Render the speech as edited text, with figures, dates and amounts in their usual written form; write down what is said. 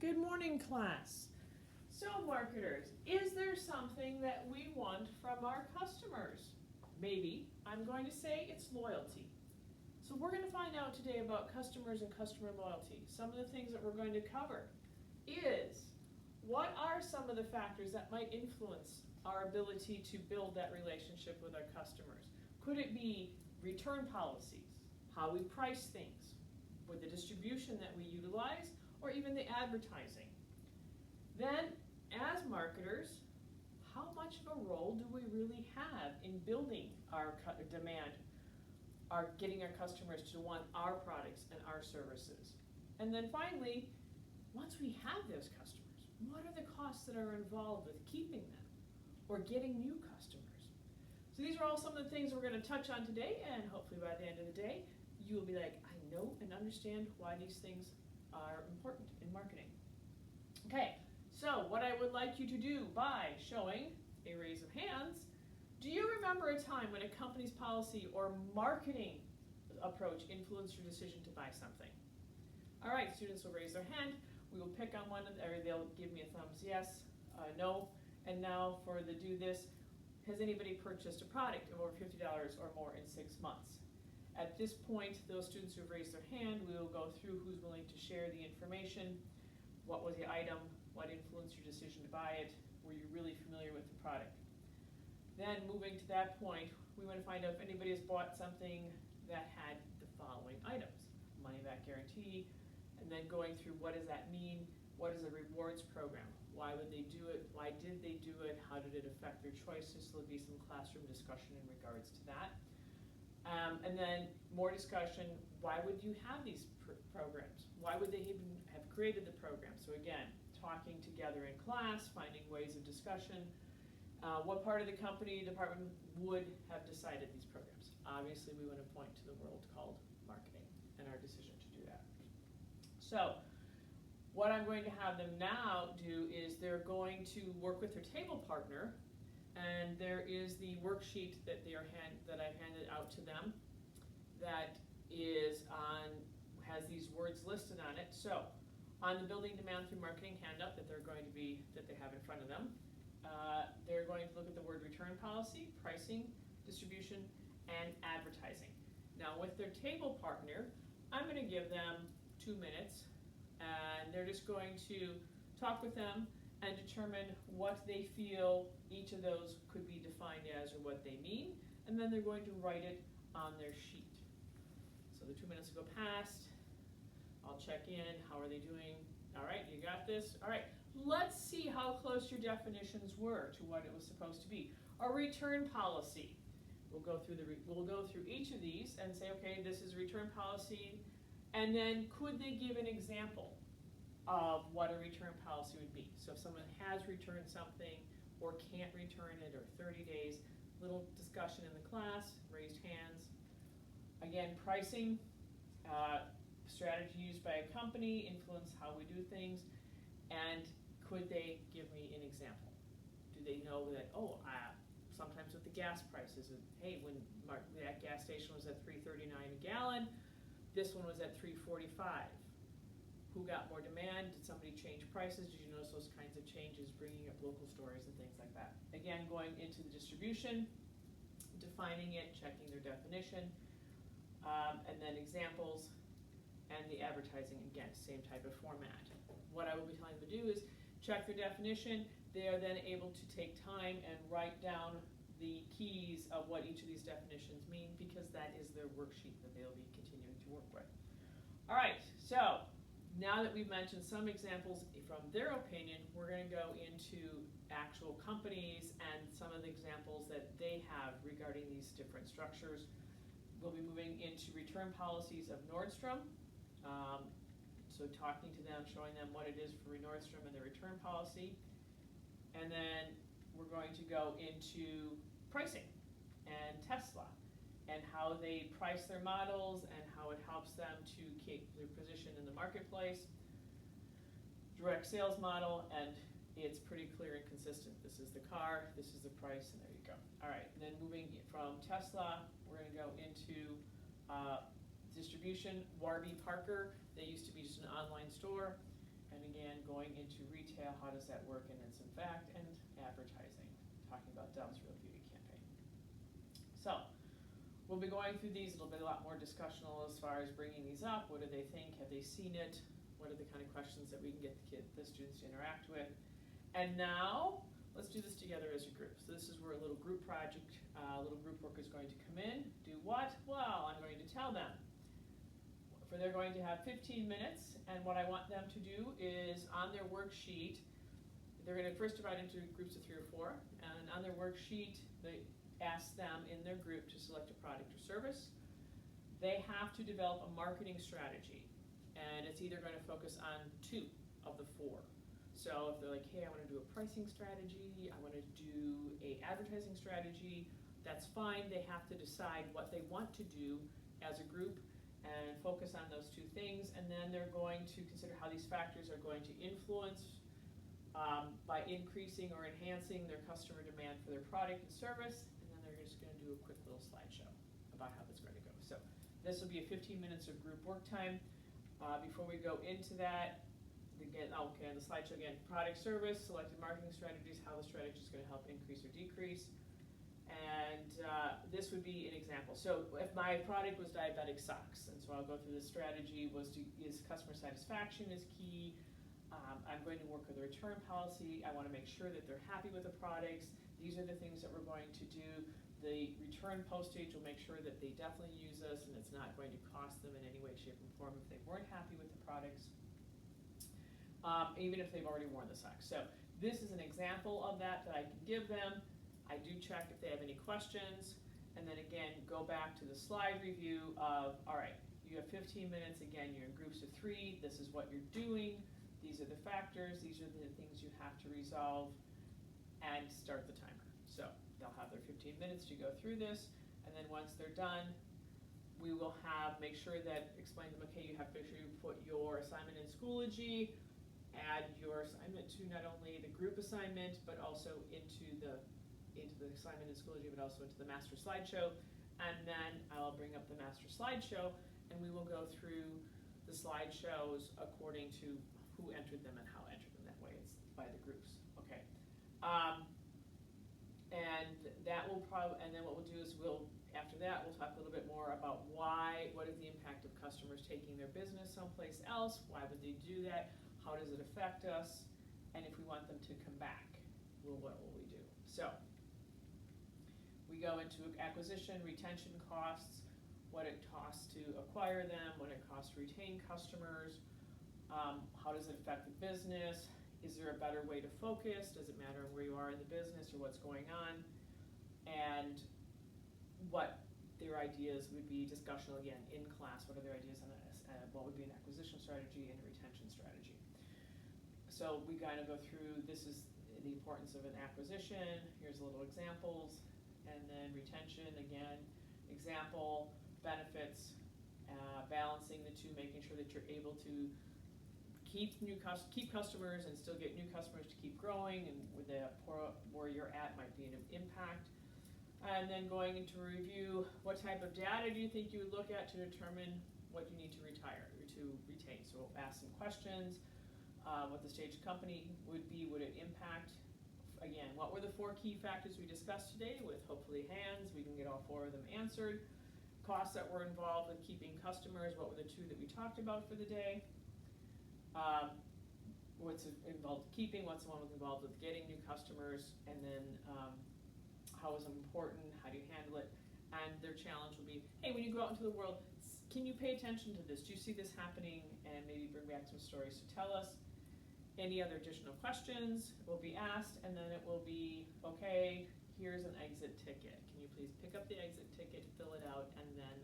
Good morning, class. So, marketers, is there something that we want from our customers? Maybe. I'm going to say it's loyalty. So we're going to find out today about customers and customer loyalty. Some of the things that we're going to cover is what are some of the factors that might influence our ability to build that relationship with our customers? Could it be return policies, how we price things, with the distribution that we utilize, or even the advertising? Then, as marketers, how much of a role do we really have in building our demand, getting our customers to want our products and our services? And then finally, once we have those customers, what are the costs that are involved with keeping them or getting new customers? So these are all some of the things we're going to touch on today, and hopefully by the end of the day, you will be like, I know and understand why these things are important in marketing. Okay, so what I would like you to do by showing a raise of hands, do you remember a time when a company's policy or marketing approach influenced your decision to buy something? All right, students will raise their hand. We will pick on one, or they'll give me a thumbs yes, no. And now for the do this, has anybody purchased a product of over $50 or more in 6 months? At this point, those students who have raised their hand, we will go through who's willing to share the information. What was the item? What influenced your decision to buy it? Were you really familiar with the product? Then moving to that point, we want to find out if anybody has bought something that had the following items. Money back guarantee, and then going through what does that mean? What is a rewards program? Why would they do it? Why did they do it? How did it affect their choices? So there'll be some classroom discussion in regards to that. And then more discussion, why would you have these programs? Why would they even have created the program? So again, talking together in class, finding ways of discussion. What part of the company department would have decided these programs? Obviously, we want to point to the world called marketing and our decision to do that. So what I'm going to have them now do is they're going to work with their table partner, and there is the worksheet that I've handed out to them that has these words listed on it. So on the building demand through marketing handout that they have in front of them, they're going to look at the word return policy, pricing, distribution, and advertising. Now with their table partner, I'm going to give them 2 minutes, and they're just going to talk with them and determine what they feel each of those could be defined as or what they mean, and then they're going to write it on their sheet. So the 2 minutes go past, I'll check in, how are they doing? All right, you got this? All right, let's see how close your definitions were to what it was supposed to be. A return policy. We'll go through each of these and say, okay, this is a return policy, and then could they give an example of what a return policy would be? So if someone has returned something or can't return it, or 30 days, little discussion in the class, raised hands. Again, pricing, strategy used by a company, influence how we do things, and could they give me an example? Do they know that, sometimes with the gas prices, hey, when that gas station was at $3.39 a gallon, this one was at $3.45. Who got more demand? Did somebody change prices? Did you notice those kinds of changes, bringing up local stories and things like that? Again, going into the distribution, defining it, checking their definition, and then examples, and the advertising, again, same type of format. What I will be telling them to do is check their definition. They are then able to take time and write down the keys of what each of these definitions mean, because that is their worksheet that they'll be continuing to work with. All right, so now that we've mentioned some examples from their opinion, we're going to go into actual companies and some of the examples that they have regarding these different structures. We'll be moving into return policies of Nordstrom. So talking to them, showing them what it is for Nordstrom and their return policy. And then we're going to go into pricing and Tesla, and how they price their models and how it helps them to keep their position in the marketplace. Direct sales model, and it's pretty clear and consistent. This is the car, this is the price, and there you go. All right, and then moving from Tesla, we're going to go into distribution. Warby Parker, they used to be just an online store, and again, going into retail, how does that work in its fact, and advertising, talking about Dove's Real Beauty campaign. So, we'll be going through these. It'll be a lot more discussional as far as bringing these up. What do they think? Have they seen it? What are the kind of questions that we can get the students to interact with? And now, let's do this together as a group. So this is where a little group project, little group work is going to come in. Do what? Well, I'm going to tell them. They're going to have 15 minutes, and what I want them to do is on their worksheet, they're going to first divide into groups of 3 or 4, and on their worksheet, they ask them in their group to select a product or service. They have to develop a marketing strategy, and it's either going to focus on 2 of the 4. So if they're like, hey, I want to do a pricing strategy, I want to do a advertising strategy, that's fine. They have to decide what they want to do as a group and focus on those 2 things, and then they're going to consider how these factors are going to influence by increasing or enhancing their customer demand for their product and service, and then they're just going to do a quick little slideshow about how that's going to go. So this will be a 15 minutes of group work time. Before we go into that, again, okay, on the slideshow again, product, service, selected marketing strategies, how the strategy is going to help increase or decrease. And this would be an example. So if my product was diabetic socks, and so I'll go through the strategy, is customer satisfaction is key. I'm going to work with a return policy. I want to make sure that they're happy with the products. These are the things that we're going to do. The return postage will make sure that they definitely use us and it's not going to cost them in any way, shape, or form if they weren't happy with the products, even if they've already worn the socks. So this is an example of that I can give them. I do check if they have any questions, and then again, go back to the slide review of, all right, you have 15 minutes, again, you're in groups of 3, this is what you're doing, these are the factors, these are the things you have to resolve, and start the timer. So they'll have their 15 minutes to go through this, and then once they're done, we will explain to them, okay, you have to make sure you put your assignment in Schoology, add your assignment to not only the group assignment, but also into the assignment in Schoology, but also into the master slideshow. And then I'll bring up the master slideshow, and we will go through the slideshows according to who entered them and how entered them. That way it's by the groups. Okay. And that will and then what we'll do is after that, we'll talk a little bit more about what is the impact of customers taking their business someplace else? Why would they do that? How does it affect us? And if we want them to come back, what will we do? So we go into acquisition, retention costs, what it costs to acquire them, what it costs to retain customers, how does it affect the business, is there a better way to focus, does it matter where you are in the business or what's going on, and what their ideas would be, discussional again, in class, what are their ideas on what would be an acquisition strategy and a retention strategy. So we kind of go through, this is the importance of an acquisition, here's little examples, and then retention, again, example, benefits, balancing the 2, making sure that you're able to keep customers and still get new customers to keep growing, and where you're at might be an impact. And then going into review, what type of data do you think you would look at to determine what you need to retire or to retain? So we'll ask some questions, what the stage company would be, would it impact? Again, what were the 4 key factors we discussed today with hopefully hands? We can get all 4 of them answered. Costs that were involved with keeping customers, what were the 2 that we talked about for the day? What's involved with keeping, what's the one involved with getting new customers, and then how is it important, how do you handle it? And their challenge will be, hey, when you go out into the world, can you pay attention to this? Do you see this happening? And maybe bring back some stories to tell us. Any other additional questions will be asked, and then it will be, okay, here's an exit ticket. Can you please pick up the exit ticket, fill it out, and then